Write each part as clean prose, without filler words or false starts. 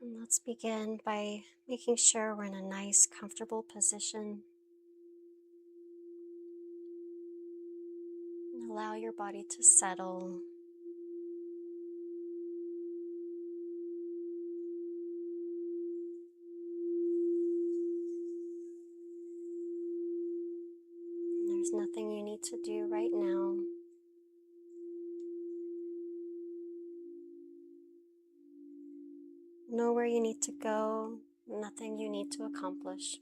And let's begin by making sure we're in a nice, comfortable position. And allow your body to settle. And there's nothing you need to do right now. Know where you need to go, nothing you need to accomplish.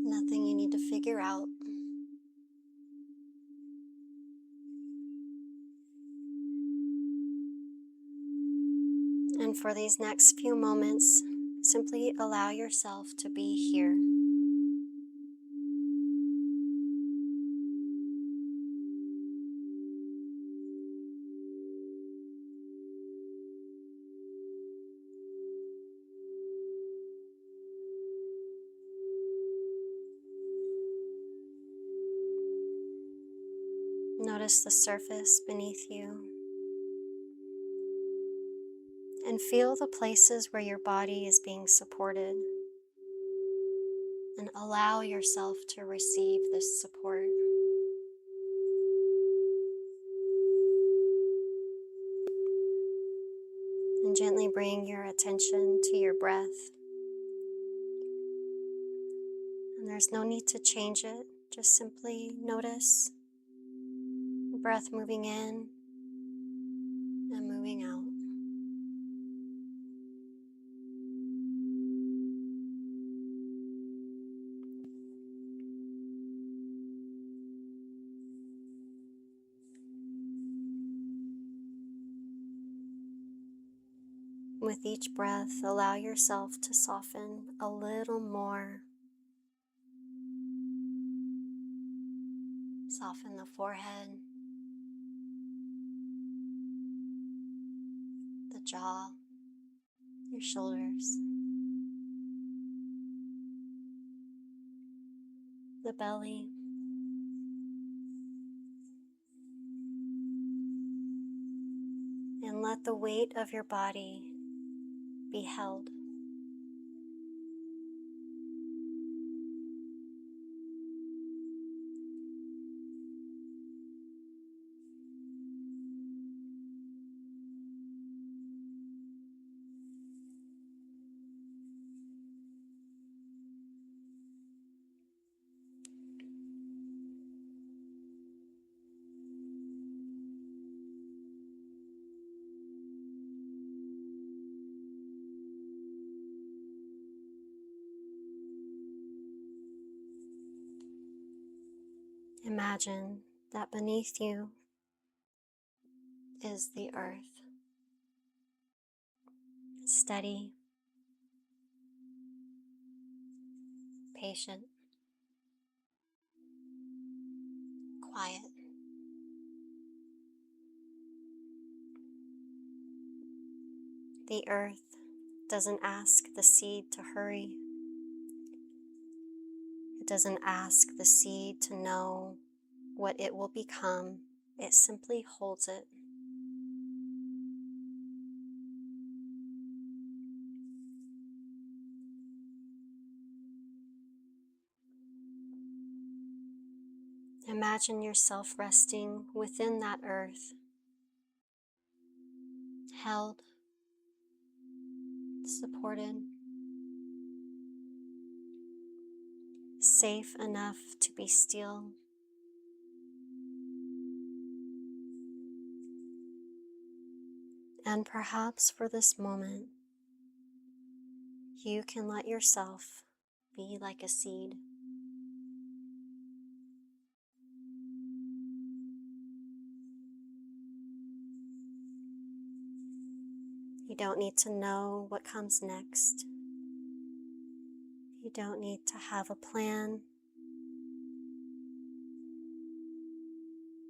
Nothing you need to figure out. And for these next few moments, simply allow yourself to be here. Notice the surface beneath you and feel the places where your body is being supported, and allow yourself to receive this support. And gently bring your attention to your breath. And there's no need to change it, just simply notice the breath moving in and moving out. With each breath, allow yourself to soften a little more. Soften the forehead, the jaw, your shoulders, the belly, and let the weight of your body be held. Imagine that beneath you is the earth, steady, patient, quiet. The earth doesn't ask the seed to hurry. It doesn't ask the seed to know what it will become. It simply holds it. Imagine yourself resting within that earth, held, supported, safe enough to be still. And perhaps for this moment, you can let yourself be like a seed. You don't need to know what comes next. You don't need to have a plan.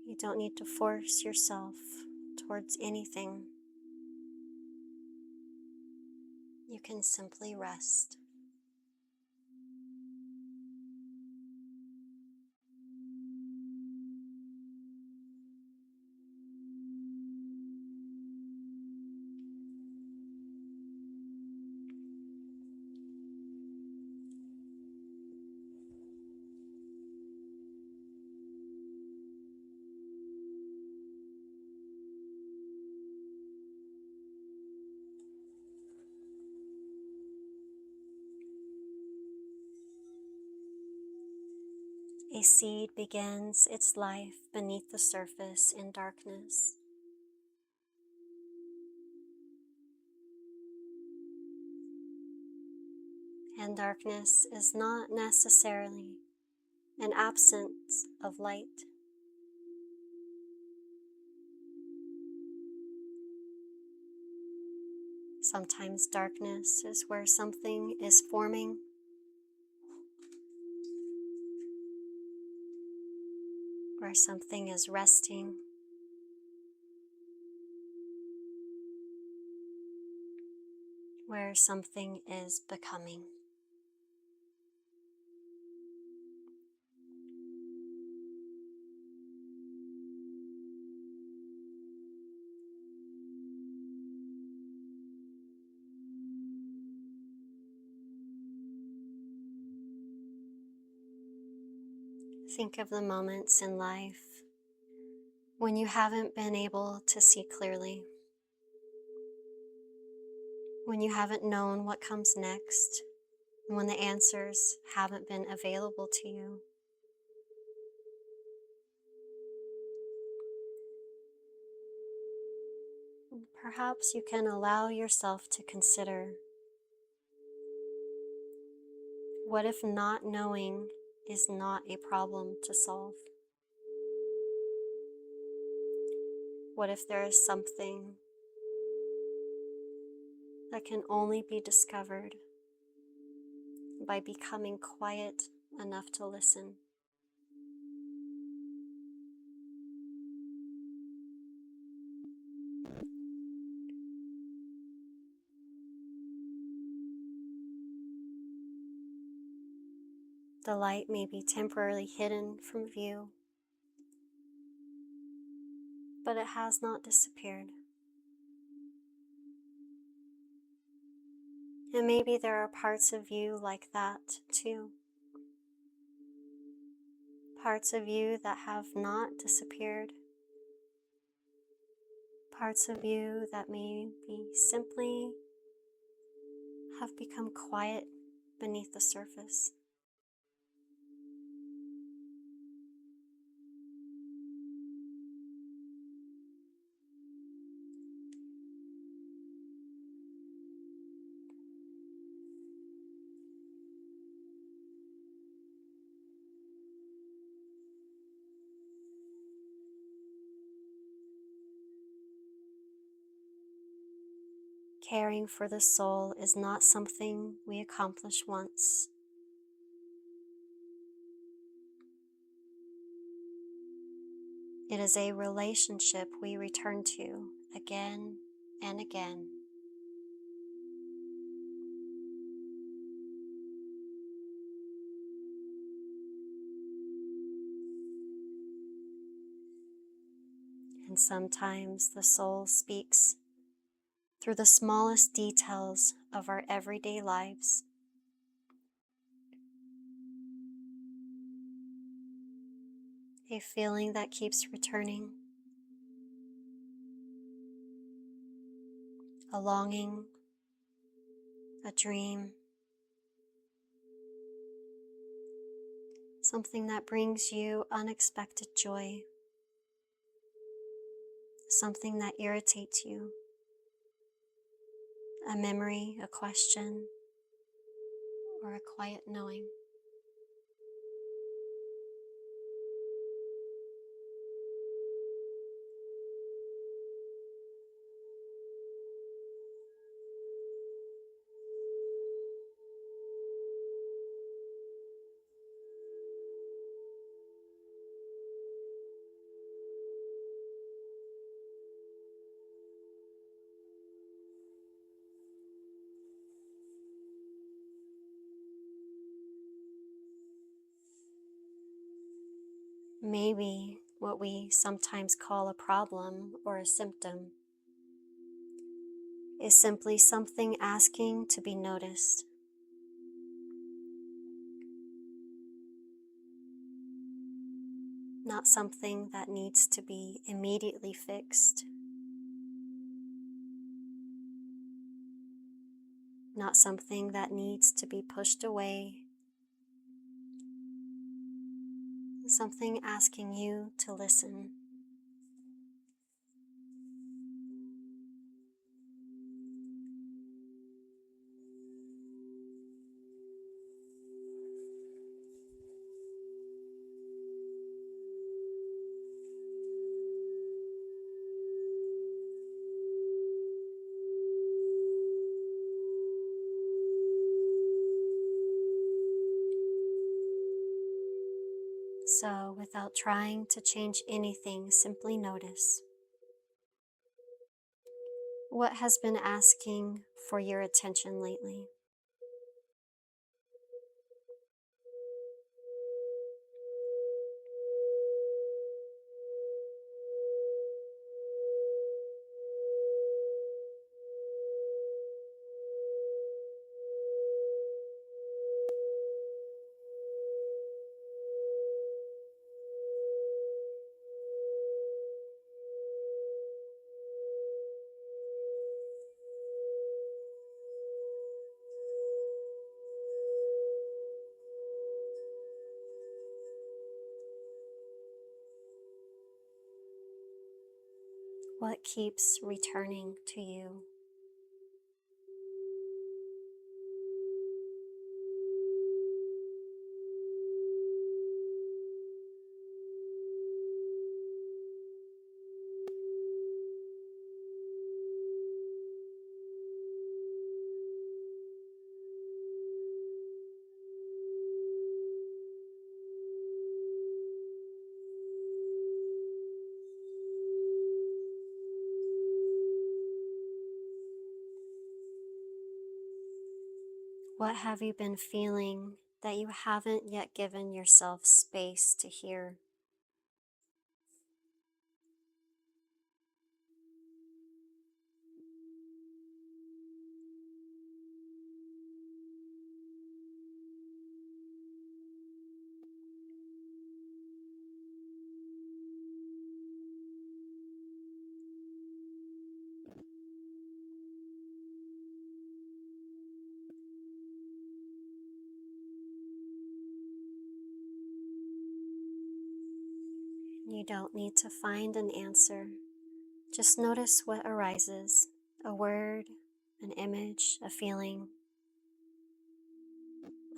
You don't need to force yourself towards anything. You can simply rest. A seed begins its life beneath the surface in darkness. And darkness is not necessarily an absence of light. Sometimes darkness is where something is forming, where something is resting, where something is becoming. Think of the moments in life when you haven't been able to see clearly, when you haven't known what comes next, and when the answers haven't been available to you. Perhaps you can allow yourself to consider, what if not knowing is not a problem to solve? What if there is something that can only be discovered by becoming quiet enough to listen? The light may be temporarily hidden from view, but it has not disappeared. And maybe there are parts of you like that too. Parts of you that have not disappeared. Parts of you that maybe simply have become quiet beneath the surface. Caring for the soul is not something we accomplish once. It is a relationship we return to again and again. And sometimes the soul speaks through the smallest details of our everyday lives. A feeling that keeps returning, a longing, a dream, something that brings you unexpected joy, something that irritates you, a memory, a question, or a quiet knowing. Maybe what we sometimes call a problem or a symptom is simply something asking to be noticed. Not something that needs to be immediately fixed. Not something that needs to be pushed away. something asking you to listen. So, without trying to change anything, simply notice what has been asking for your attention lately. What keeps returning to you? What have you been feeling that you haven't yet given yourself space to hear? You don't need to find an answer. Just notice what arises: a word, an image, a feeling,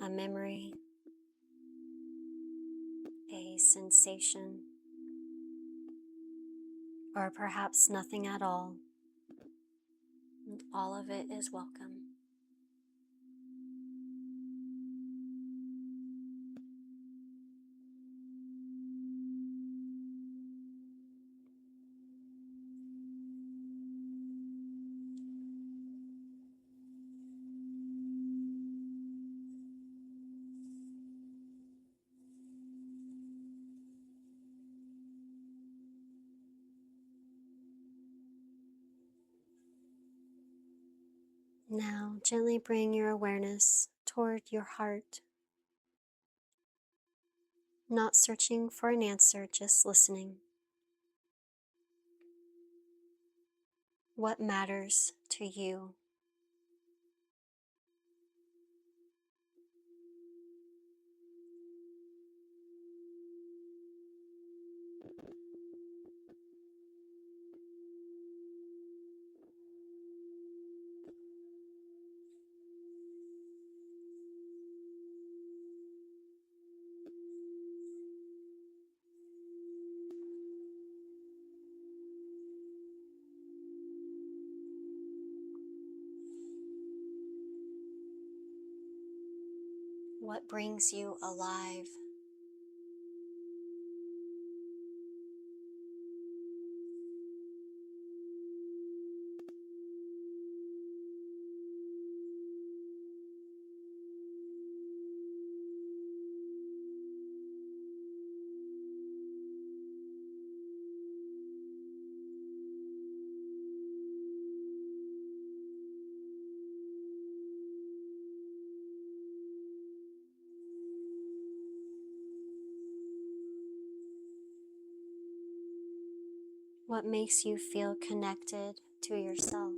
a memory, a sensation, or perhaps nothing at all. And all of it is welcome. Now, gently bring your awareness toward your heart, not searching for an answer, just listening. What matters to you? What brings you alive? What makes you feel connected to yourself?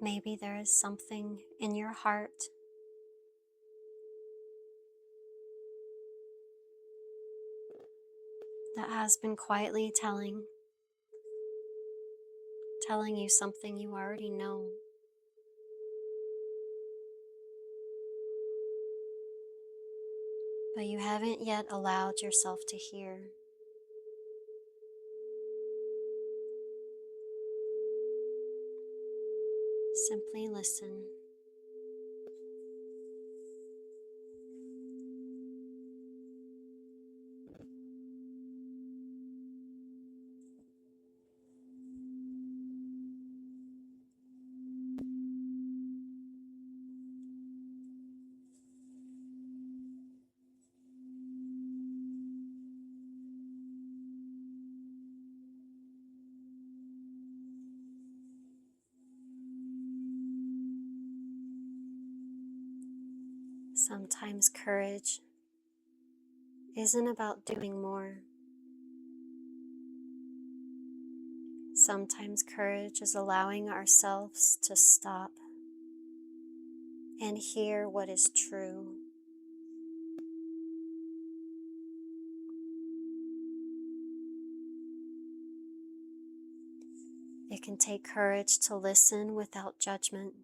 Maybe there is something in your heart that has been quietly telling you something you already know. But you haven't yet allowed yourself to hear. Simply listen. Sometimes courage isn't about doing more. Sometimes courage is allowing ourselves to stop and hear what is true. It can take courage to listen without judgment,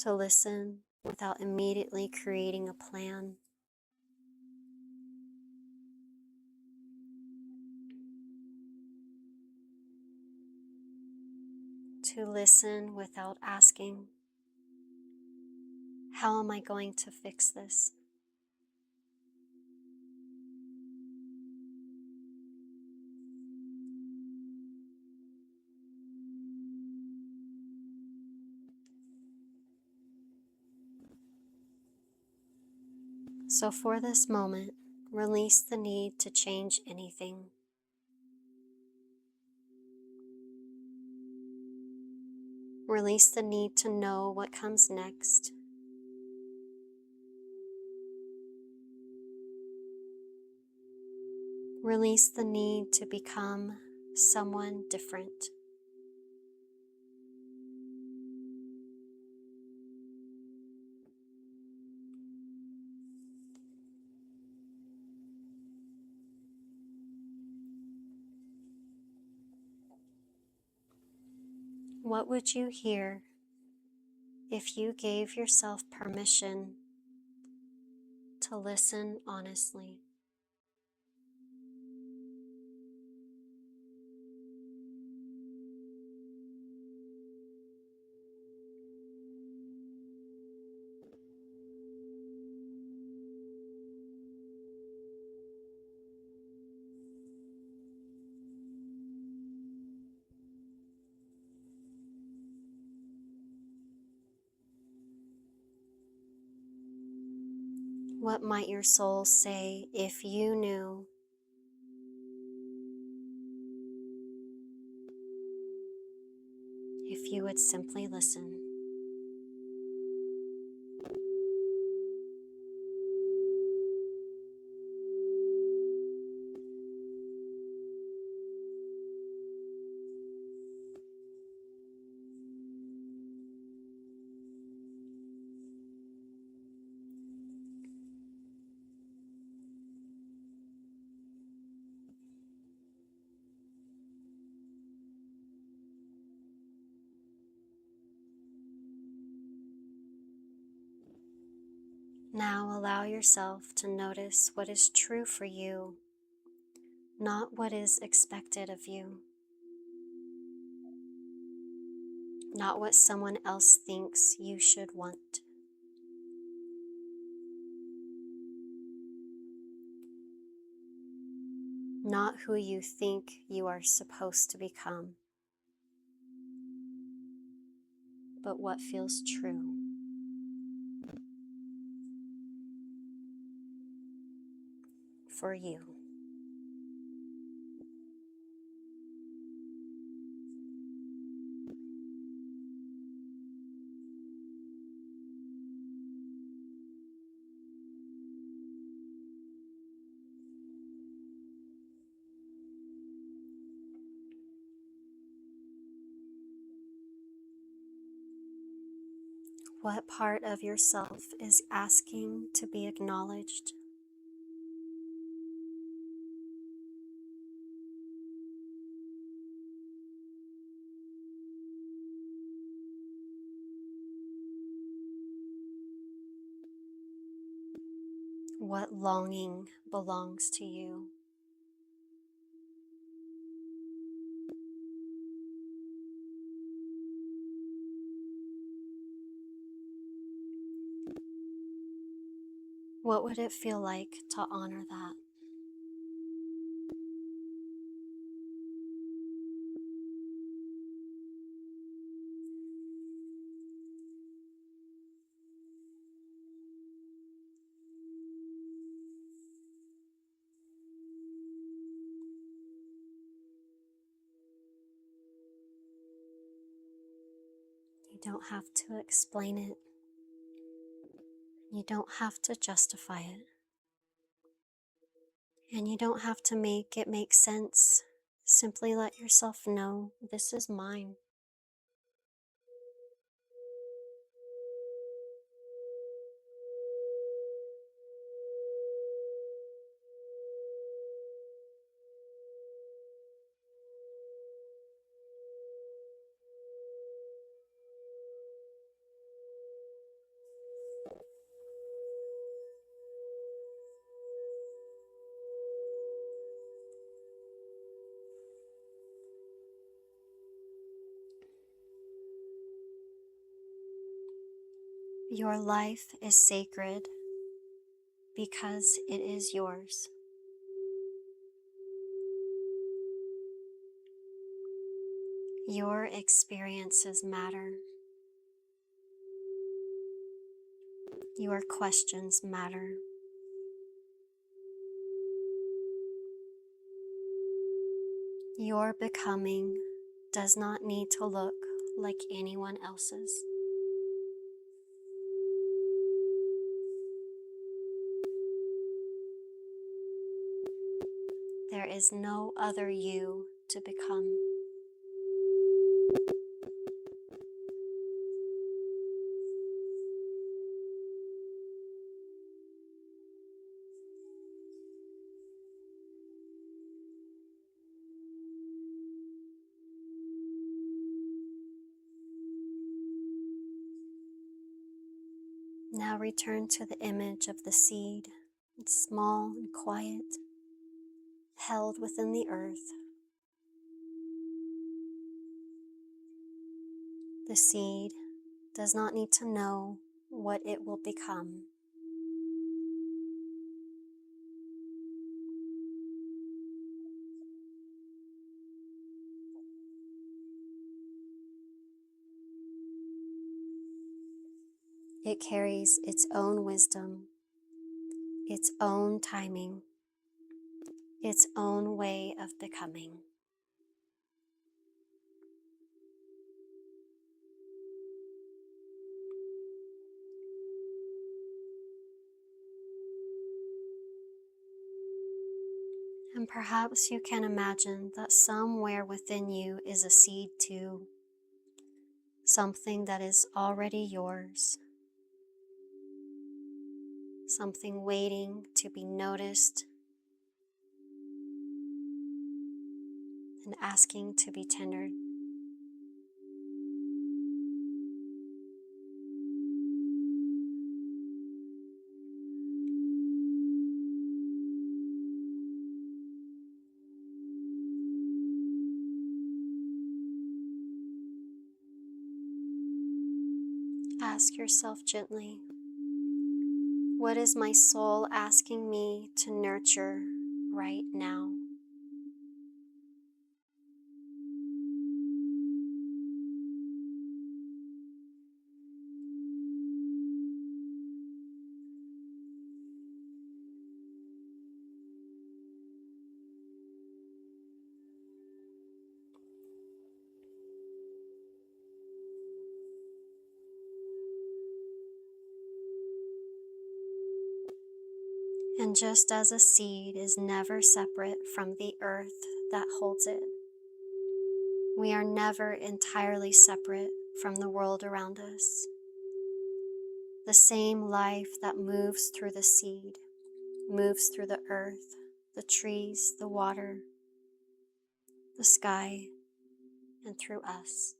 to listen without immediately creating a plan, to listen without asking, how am I going to fix this? So for this moment, release the need to change anything. Release the need to know what comes next. Release the need to become someone different. What would you hear if you gave yourself permission to listen honestly? What might your soul say if you knew? If you would simply listen. Now allow yourself to notice what is true for you, not what is expected of you, not what someone else thinks you should want. Not who you think you are supposed to become, but what feels true for you. What part of yourself is asking to be acknowledged? What longing belongs to you? What would it feel like to honor that? You don't have to explain it. You don't have to justify it. And you don't have to make it make sense. Simply let yourself know this is mine. Your life is sacred because it is yours. Your experiences matter. Your questions matter. Your becoming does not need to look like anyone else's. There is no other you to become. Now return to the image of the seed. It's small and quiet, held within the earth. The seed does not need to know what it will become. It carries its own wisdom, its own timing, its own way of becoming. And perhaps you can imagine that somewhere within you is a seed too, something that is already yours, something waiting to be noticed and asking to be tendered. Ask yourself gently, what is my soul asking me to nurture right now? And just as a seed is never separate from the earth that holds it, we are never entirely separate from the world around us. The same life that moves through the seed, moves through the earth, the trees, the water, the sky, and through us.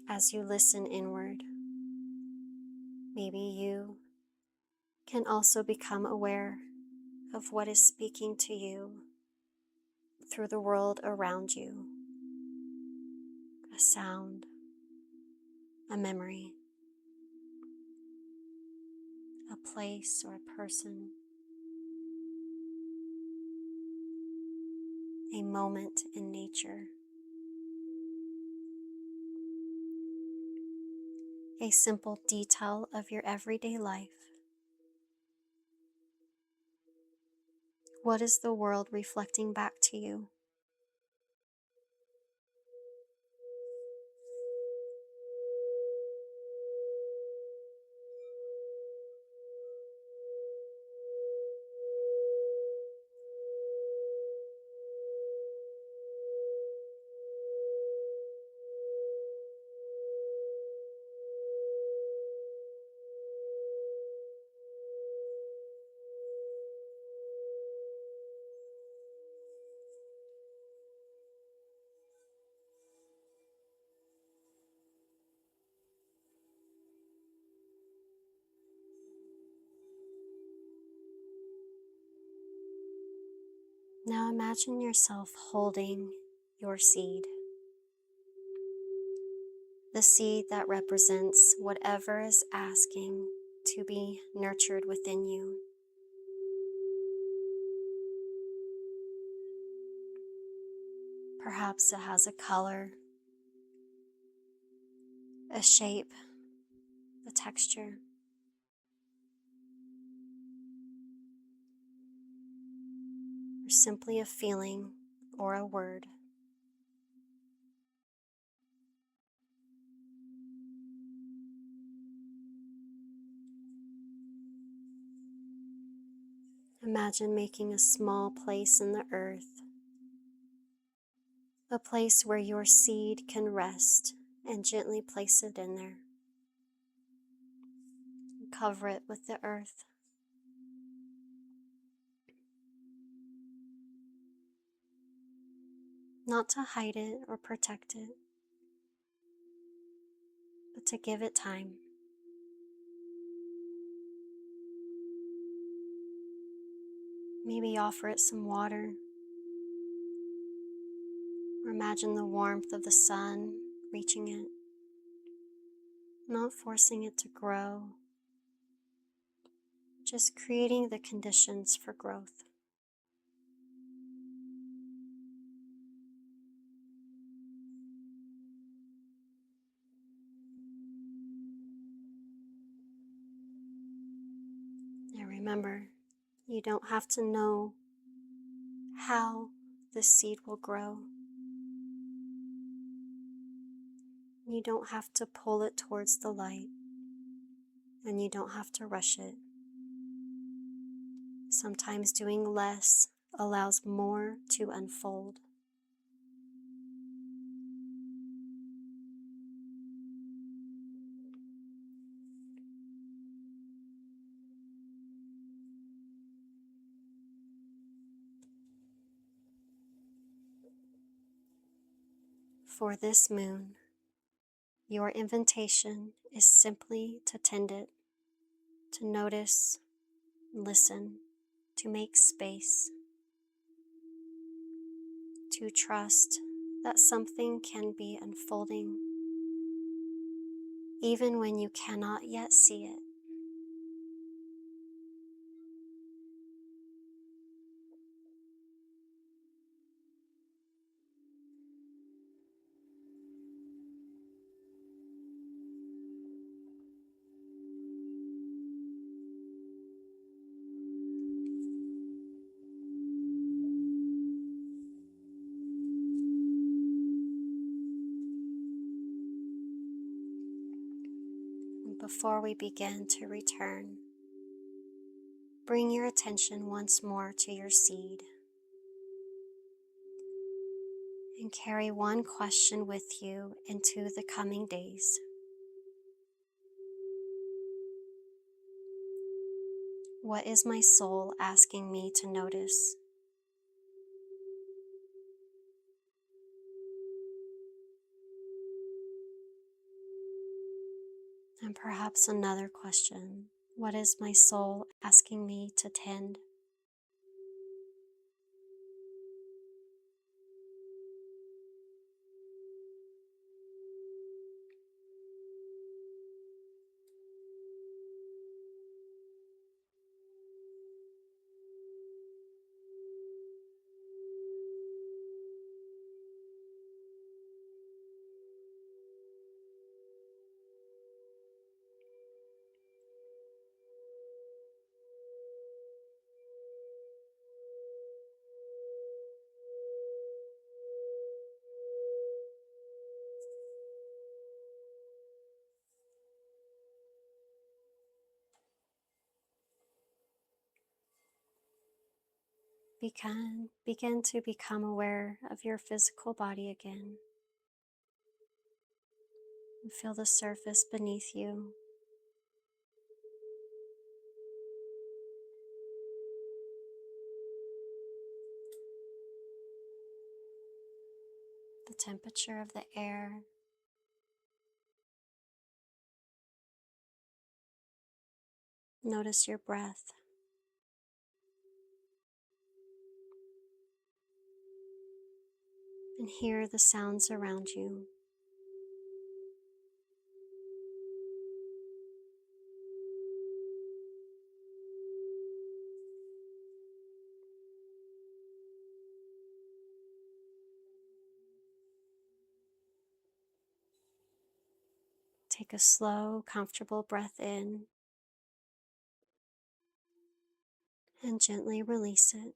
As you listen inward, maybe you can also become aware of what is speaking to you through the world around you. A sound, a memory, a place or a person, a moment in nature, a simple detail of your everyday life. What is the world reflecting back to you? Now imagine yourself holding your seed, the seed that represents whatever is asking to be nurtured within you. Perhaps it has a color, a shape, a texture, or simply a feeling or a word. Imagine making a small place in the earth, a place where your seed can rest, and gently place it in there. Cover it with the earth. Not to hide it or protect it, but to give it time. Maybe offer it some water, or imagine the warmth of the sun reaching it, not forcing it to grow, just creating the conditions for growth. And remember, you don't have to know how the seed will grow. You don't have to pull it towards the light, and you don't have to rush it. Sometimes doing less allows more to unfold. For this moon, your invitation is simply to tend it, to notice, listen, to make space, to trust that something can be unfolding even when you cannot yet see it. And before we begin to return, bring your attention once more to your seed. and carry one question with you into the coming days. What is my soul asking me to notice? And perhaps another question. What is my soul asking me to tend? Begin to become aware of your physical body again. And feel the surface beneath you. The temperature of the air. Notice your breath. And hear the sounds around you. Take a slow, comfortable breath in and gently release it.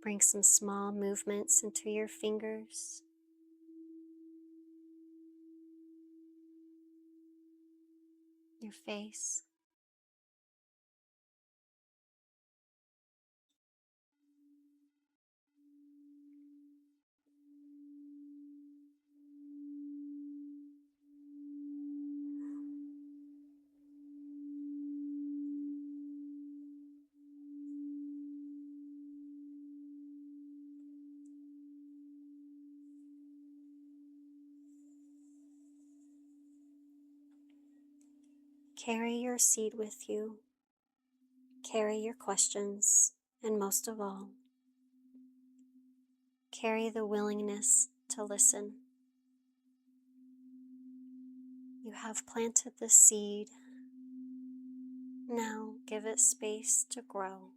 Bring some small movements into your fingers, your face. Carry your seed with you. Carry your questions, and most of all, carry the willingness to listen. You have planted the seed. Now give it space to grow.